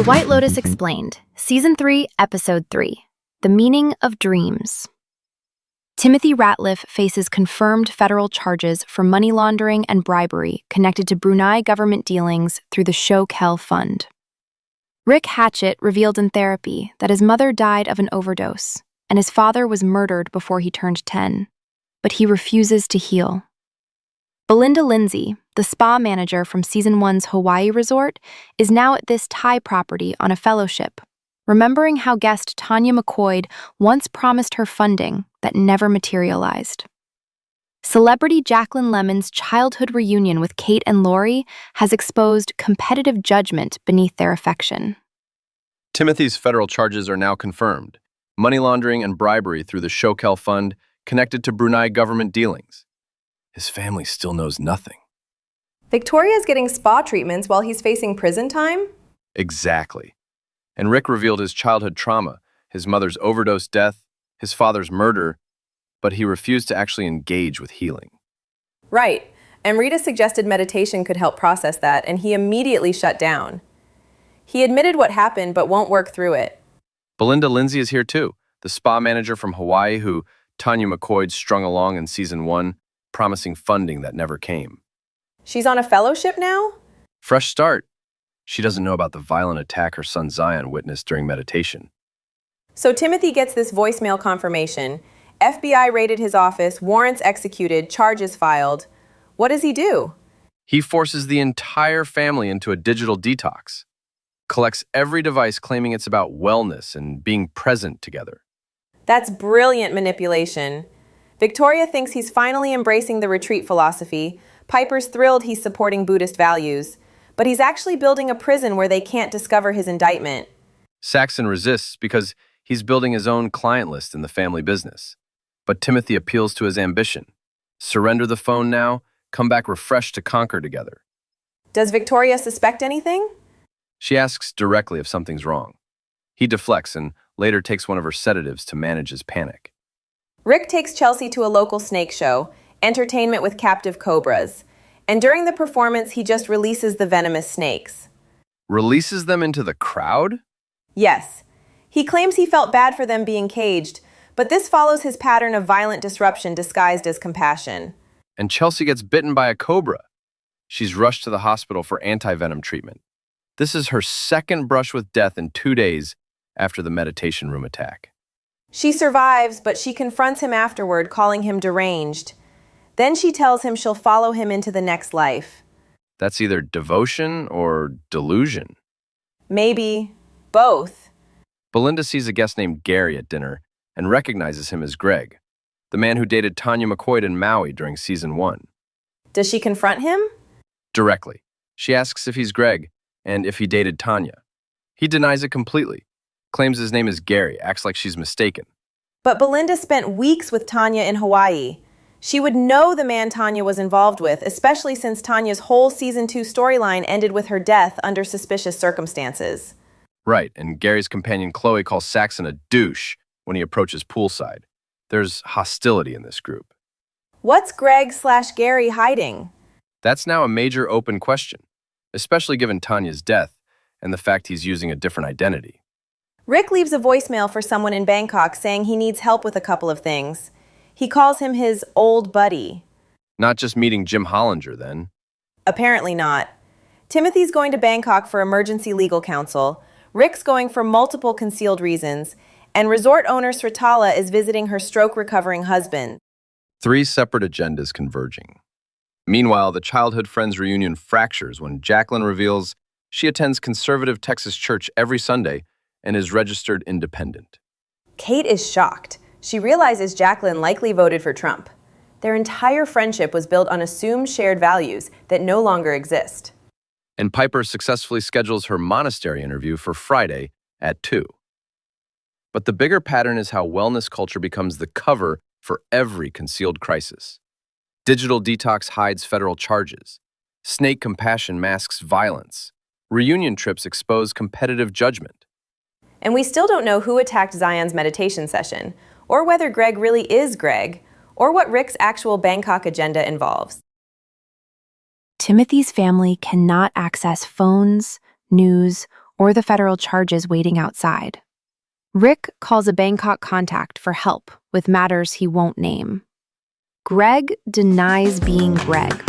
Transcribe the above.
White Lotus Explained, Season 3, Episode 3, The Meaning of Dreams. Timothy Ratliff faces confirmed federal charges for money laundering and bribery connected to Brunei government dealings through the Shokel Fund. Rick Hatchett revealed in therapy that his mother died of an overdose, and his father was murdered before he turned 10, but he refuses to heal. Belinda Lindsay, the spa manager from Season 1's Hawaii resort, is now at this Thai property on a fellowship, remembering how guest Tanya McQuoid once promised her funding that never materialized. Celebrity Jacqueline Lemon's childhood reunion with Kate and Lori has exposed competitive judgment beneath their affection. Timothy's federal charges are now confirmed: money laundering and bribery through the Shokel Fund connected to Brunei government dealings. His family still knows nothing. Victoria's getting spa treatments while he's facing prison time? Exactly. And Rick revealed his childhood trauma, his mother's overdose death, his father's murder, but he refused to actually engage with healing. Right. And Rita suggested meditation could help process that, and he immediately shut down. He admitted what happened, but won't work through it. Belinda Lindsay is here too, the spa manager from Hawaii who Tanya McQuoid strung along in Season 1, promising funding that never came. She's on a fellowship now? Fresh start. She doesn't know about the violent attack her son Zion witnessed during meditation. So Timothy gets this voicemail confirmation. FBI raided his office, warrants executed, charges filed. What does he do? He forces the entire family into a digital detox, collects every device claiming it's about wellness and being present together. That's brilliant manipulation. Victoria thinks he's finally embracing the retreat philosophy. Piper's thrilled he's supporting Buddhist values. But he's actually building a prison where they can't discover his indictment. Saxon resists because he's building his own client list in the family business. But Timothy appeals to his ambition. Surrender the phone now, come back refreshed to conquer together. Does Victoria suspect anything? She asks directly if something's wrong. He deflects and later takes one of her sedatives to manage his panic. Rick takes Chelsea to a local snake show, entertainment with captive cobras. And during the performance, he just releases the venomous snakes. Releases them into the crowd? Yes. He claims he felt bad for them being caged, but this follows his pattern of violent disruption disguised as compassion. And Chelsea gets bitten by a cobra. She's rushed to the hospital for anti-venom treatment. This is her second brush with death in 2 days after the meditation room attack. She survives, but she confronts him afterward, calling him deranged. Then she tells him she'll follow him into the next life. That's either devotion or delusion. Maybe both. Belinda sees a guest named Gary at dinner and recognizes him as Greg, the man who dated Tanya McQuoid in Maui during Season 1. Does she confront him? Directly. She asks if he's Greg and if he dated Tanya. He denies it completely, claims his name is Gary, acts like she's mistaken. But Belinda spent weeks with Tanya in Hawaii. She would know the man Tanya was involved with, especially since Tanya's whole Season 2 storyline ended with her death under suspicious circumstances. Right, and Gary's companion Chloe calls Saxon a douche when he approaches poolside. There's hostility in this group. What's Greg/Gary hiding? That's now a major open question, especially given Tanya's death and the fact he's using a different identity. Rick leaves a voicemail for someone in Bangkok saying he needs help with a couple of things. He calls him his old buddy. Not just meeting Jim Hollinger, then. Apparently not. Timothy's going to Bangkok for emergency legal counsel. Rick's going for multiple concealed reasons. And resort owner Sritala is visiting her stroke-recovering husband. 3 separate agendas converging. Meanwhile, the childhood friends reunion fractures when Jacqueline reveals she attends conservative Texas church every Sunday and is registered independent. Kate is shocked. She realizes Jacqueline likely voted for Trump. Their entire friendship was built on assumed shared values that no longer exist. And Piper successfully schedules her monastery interview for Friday at 2. But the bigger pattern is how wellness culture becomes the cover for every concealed crisis. Digital detox hides federal charges. Snake compassion masks violence. Reunion trips expose competitive judgment. And we still don't know who attacked Zion's meditation session, or whether Greg really is Greg, or what Rick's actual Bangkok agenda involves. Timothy's family cannot access phones, news, or the federal charges waiting outside. Rick calls a Bangkok contact for help with matters he won't name. Greg denies being Greg.